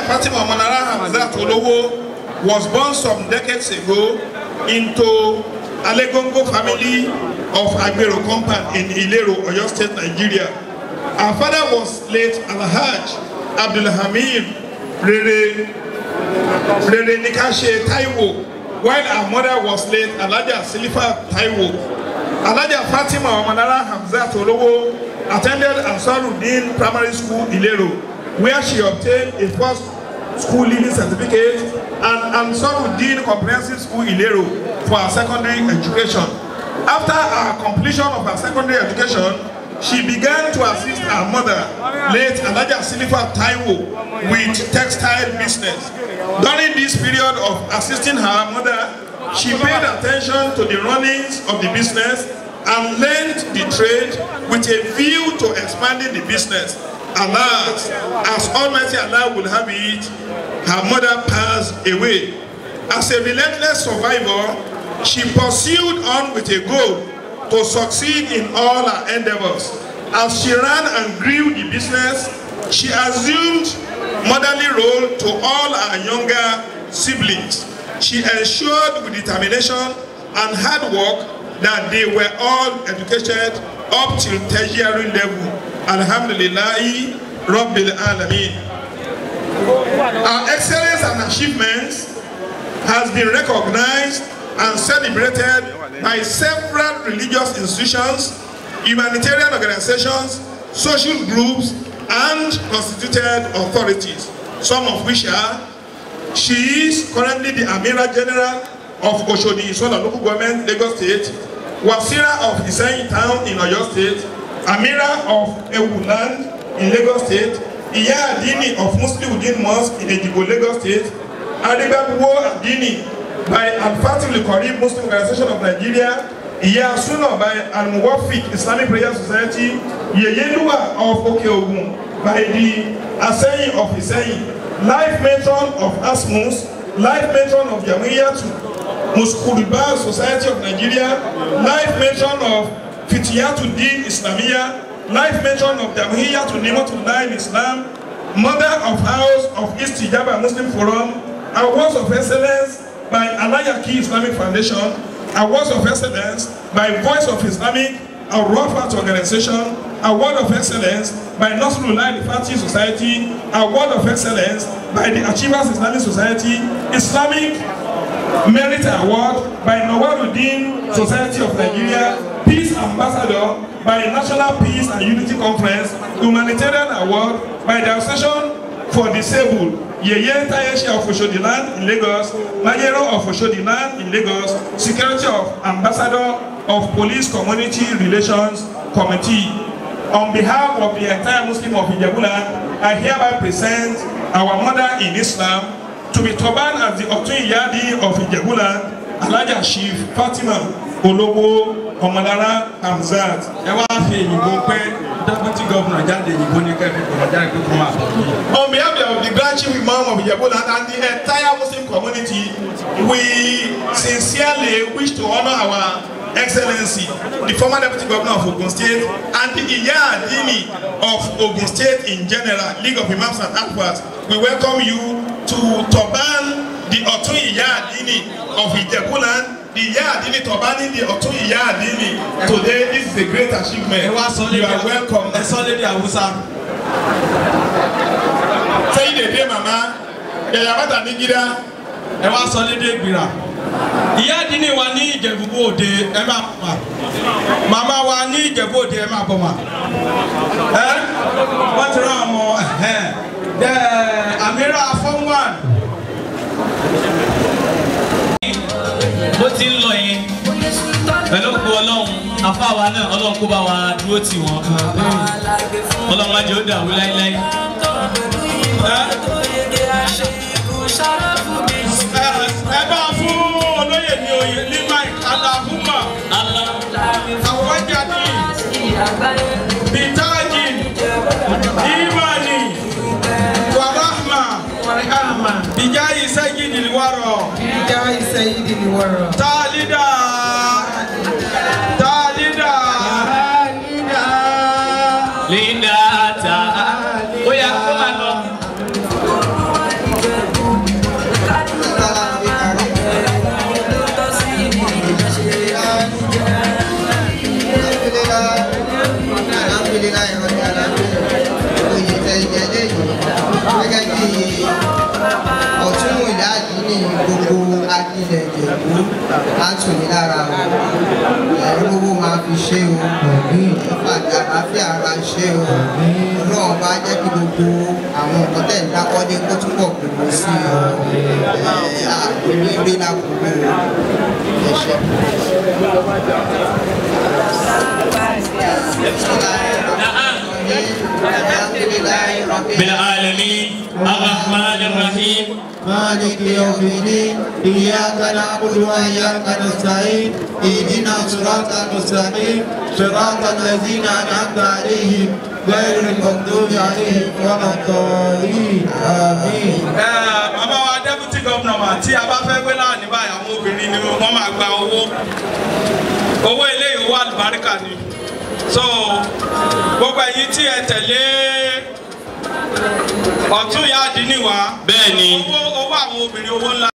Alhaja Fatima Olowo was born some decades ago into Alegongo family of Agbero compound in Ilero, Oyo State, Nigeria. Her father was late Alhaja Abdulhamid Rere Nikashe Taiwo, while her mother was late Alhaja Silifa Taiwo. Alhaja Fatima Olowo attended Ansarudin Primary School Ilero, where she obtained a first school leaving certificate and Ansarudin Comprehensive School Ilero for her secondary education. After her completion of her secondary education, she began to assist her mother, late Alhaja Silifa Taiwo, with textile business. During this period of assisting her mother, she paid attention to the runnings of the business and learned the trade with a view to expanding the business. Alas, as Almighty Allah will have it, her mother passed away. As a relentless survivor, she pursued on with a goal to succeed in all her endeavors. As she ran and grew the business, she assumed motherly role to all her younger siblings. She ensured with determination and hard work that they were all educated up till tertiary level. Alhamdulillahi Rabbil Alameen. Our excellence and achievements has been recognized and celebrated by several religious institutions, humanitarian organizations, social groups, and constituted authorities, some of which are: she is currently the Amira General of Oshodi local government, Lagos State, Wasira of Iseyin Town in Oyo State, Amira of Ewu Land in Lagos State, Adinni of Muslim Mosque in Ijebu, Lagos State, Adinni by Al-Fatih Al-Qarib Muslim Organization of Nigeria, Suna by Al-Muwafiq Islamic Prayer Society, Yeyeluwa of Okeogun by the Aseyin of Iseyin, Life Matron of Asmus, Life Matron of Jamiyatu Muskuriba Society of Nigeria, Life Matron of Fitiyatuddin Islamiyah, Life Matron of Jamiyatu Nimatullah in Islam, Mother of House of Istijaba Muslim Forum, Awards of Excellence by Alhaja Islamic Foundation, Awards of Excellence by Voice of Islamic, a Rafat Organization, Award of Excellence by Nasrullah Al-Fatih Society, Award of Excellence by the Achievers Islamic Society, Islamic Merit Award by Nawaruddin Society of Nigeria, Peace Ambassador by National Peace and Unity Conference, Humanitarian Award by the Association for Disabled, Yeye Tayeshi of Oshodi Land in Lagos, Majero of Oshodi Land in Lagos, Security of Ambassador of Police Community Relations Committee. On behalf of the entire Muslim of Ijebu Land, I hereby present our mother in Islam to be turbaned as the Otun Yadi of Ijebu Land, Alhaja Chief Fatima Olowo Omolara Hamzat. Deputy Governor on behalf of the Grand Chief Imam of Ijebu Land and the entire Muslim community, we sincerely wish to honor our Excellency, the former Deputy Governor of Ogun State, and the Adinni of Ogun State in general, League of Imams and Alphas. We welcome you to turban the Otun Adinni of Ijebu Land, the Adinni turbaning the Otun Adinni. Today, this is a great achievement. You are welcome. Say the day, Mama. Yayamata Nigida. Ewa solide gbira. Adinni wa ní Ìjẹ̀bú Òde ẹ máa bọ̀. Màmá wa ní Ìjẹ̀bú Òde ẹ máa bọ̀ mà. Wọ́n ti rán ọmọ Amira Form 1. Bó ti ń lọ yẹn pẹ̀lú òkú Ọlọ́run afáwa náà Ọlọ́run kó bá wa dúró tì wọ́n. Ọlọ́run má jẹ́ ó dàrú láíláí. Ẹ bá fún olóyè ní oyè ní Mike Alahuma Awajadi Bitaji Imani Warahma Bijayi Sayyidil Wara Talida Linda Ta Oya kó máa lọ. á tù ní lára o gbogbo máa fi ṣe o ìfàdà àlàáfíà ara ṣe o ọlọ́run bá jẹ́ kí gbogbo àwọn nǹkan tẹ̀ ń dákọ́dé kó túbọ̀ gbogbo sí o àgbèrè lákòókò بالعالمين الرحمن الرحيم مالك يوم الدين إياك نعبد وإياك نستعين اهدنا الصراط المستقيم صراط الذين أنعمت عليهم غير المغضوب عليهم ولا الضالين آمين. Màmá wa deputy governor mà tí a bá fẹ́ gbé láàánú báyìí àwọn obìnrin ni wọ́n máa gba owó eléyìí owó àlùbáríkà ni so gbogbo ẹ̀yin tí ẹ tẹ̀lé Ọ̀tún ìyá Adinni wá bẹ́ẹ̀ ni owó àwọn obìnrin owó ńlá.